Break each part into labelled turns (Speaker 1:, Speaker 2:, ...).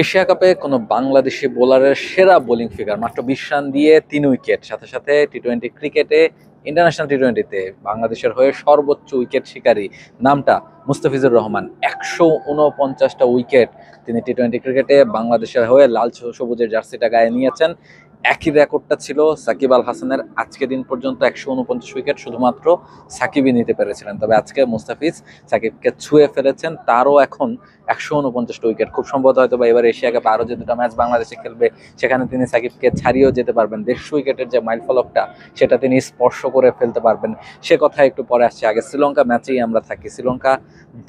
Speaker 1: Asia কাপে কোনো বাংলাদেশি বোলারের সেরা বোলিং ফিগার, মাত্র 20 রান দিয়ে 3 উইকেট, সাথে সাথে টি-20 ক্রিকেটে, ইন্টারন্যাশনাল টি-20তে বাংলাদেশের হয়ে সর্বোচ্চ উইকেট শিকারী, নামটা মুস্তাফিজুর রহমান। 149টা উইকেট তিনি টি-20 ক্রিকেটে বাংলাদেশের হয়ে লাল সবুজের জার্সিটা গায়ে নিয়েছেন। একই রেকর্ডটা ছিল সাকিব আল হাসানের। আজকে দিন পর্যন্ত 149 উইকেট শুধুমাত্র সাকিবই নিতে পেরেছিলেন, তবে আজকে মুস্তাফিজ সাকিবকে ছুঁয়ে ফেলেছেন। তারও এখন 149টা উইকেট। খুব সম্ভবত হয়তো বা এবার এশিয়া কাপে আরো যে দুটো ম্যাচ বাংলাদেশে খেলবে সেখানে তিনি সাকিবকে ছাড়িয়েও যেতে পারবেন। 150 উইকেটের যে মাইল ফলকটা সেটা তিনি স্পর্শ করে ফেলতে পারবেন, সে কথা একটু পরে আসছে। আগে শ্রীলঙ্কা ম্যাচেই আমরা থাকি। শ্রীলঙ্কা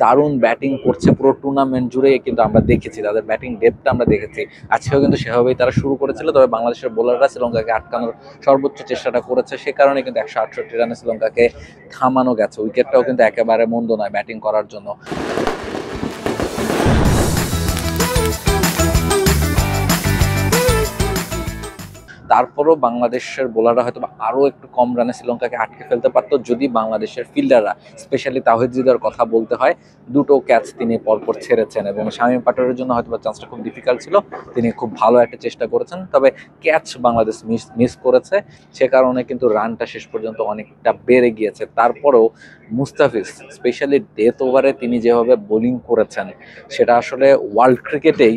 Speaker 1: দারুণ ব্যাটিং করছে পুরো টুর্নামেন্ট জুড়ে, কিন্তু আমরা দেখেছি তাদের ব্যাটিং ডেপথটা আমরা দেখেছি। আজকেও কিন্তু সেভাবেই তারা শুরু করেছিল, তবে বাংলাদেশের বোলাররা শ্রীলঙ্কাকে আটকানোর সর্বোচ্চ চেষ্টাটা করেছে। সে কারণে কিন্তু 168 রানে শ্রীলঙ্কাকে থামানো গেছে। উইকেটটাও কিন্তু একেবারে মন্দ নয় ব্যাটিং করার জন্য। তারপরও বাংলাদেশের বোলাররা হয়তো আরও একটু কম রানে শ্রীলঙ্কাকে আটকে ফেলতে পারতো, যদি বাংলাদেশের ফিল্ডাররা, স্পেশালি তাওহিদ হৃদয়ের কথা বলতে হয়, দুটো ক্যাচ তিনি পরপর ছেড়েছেন এবং শামীম পাটোয়ারির জন্য হয়তো চান্সটা খুব ডিফিকাল্ট ছিল। তিনি খুব ভালো একটা চেষ্টা করেছেন, তবে ক্যাচ বাংলাদেশ মিস করেছে। সে কারণে কিন্তু রানটা শেষ পর্যন্ত অনেকটা বেড়ে গিয়েছে। তারপরেও মুস্তাফিজ স্পেশালি ডেথ ওভারে তিনি যেভাবে বোলিং করেছেন, সেটা আসলে ওয়ার্ল্ড ক্রিকেটেই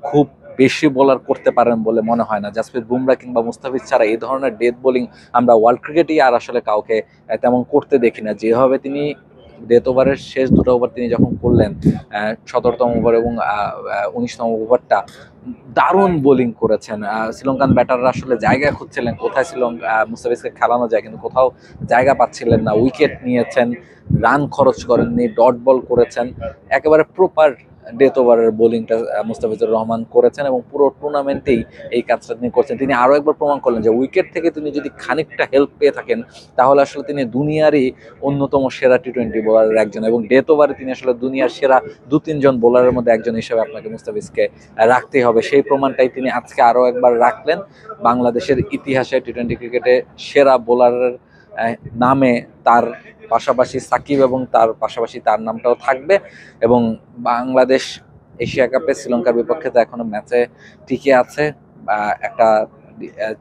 Speaker 1: খুব বেশি বোলার করতে পারেন বলে মনে হয় না। জাসপ্রীত বুমরা কিংবা মুস্তাফিজ ছাড়া এই ধরনের ডেথ বোলিং আমরা ওয়ার্ল্ড ক্রিকেটেই আর আসলে কাউকে তেমন করতে দেখি না। যেভাবে তিনি ডেথ ওভারের শেষ দুটো ওভার তিনি যখন করলেন, 17তম ওভার এবং 19তম ওভারটা দারুণ বোলিং করেছেন। শ্রীলঙ্কান ব্যাটাররা আসলে জায়গা খুঁজছিলেন কোথায় মুস্তাফিজকে খেলানো যায়, কিন্তু কোথাও জায়গা পাচ্ছিলেন না। উইকেট নিয়েছেন, রান খরচ করেননি, ডট বল করেছেন। একেবারে প্রপার ডেথ ওভারের বোলিংটা মুস্তাফিজুর রহমান করেছেন এবং পুরো টুর্নামেন্টেই এই কাজটা তিনি করছেন। তিনি আরও একবার প্রমাণ করলেন যে উইকেট থেকে তিনি যদি খানিকটা হেল্প পেয়ে থাকেন তাহলে আসলে তিনি দুনিয়ারই অন্যতম সেরা টি-20 বোলারের একজন, এবং ডেথ ওভারে তিনি আসলে দুনিয়ার সেরা 2-3 জন বোলারের মধ্যে একজন হিসেবে আপনাকে মুস্তাফিজকে রাখতেই হবে। সেই প্রমাণটাই তিনি আজকে আরও একবার রাখলেন। বাংলাদেশের ইতিহাসে টি-20 ক্রিকেটে সেরা বোলারের নামে তার পাশাপাশি সাকিব এবং তার পাশাপাশি তার নামটাও থাকবে। এবং বাংলাদেশ এশিয়া কাপে শ্রীলঙ্কার বিপক্ষে তো এখনো ম্যাচে টিকে আছে, একটা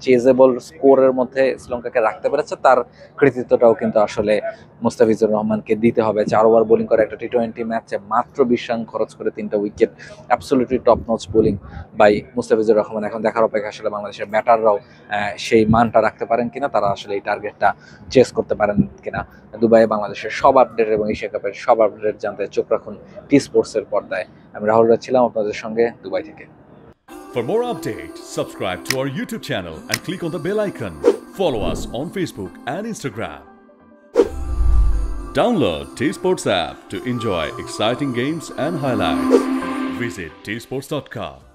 Speaker 1: চেজেবল স্কোরের মধ্যে শ্রীলঙ্কাকে রাখতে পেরেছে। তার কৃতিত্বটাও কিন্তু আসলে মুস্তাফিজুর রহমানকে দিতে হবে। 4 ওভার বোলিং করে একটা টি-20 ম্যাচে মাত্র 20 রান খরচ করে 3টা wicket, absolutely top notch bowling by Mustafizur Rahman. এখন দেখার অপেক্ষা আসলে বাংলাদেশের ব্যাটাররাও সেই মানটা রাখতে পারেন কিনা, তারা আসলে এই টার্গেটটা চেস করতে পারেন কিনা। দুবাইয়ে বাংলাদেশের সব আপডেট এবং এশিয়া কাপের সব আপডেট জানতে চোখ রাখুন টি স্পোর্টসের পর্দায়। আমি রাহুল রাজ ছিলাম আপনাদের সঙ্গে দুবাই থেকে।
Speaker 2: For more updates, subscribe to our YouTube channel and click on the bell icon. Follow us on Facebook and Instagram. Download T-Sports app to enjoy exciting games and highlights. Visit tsports.com.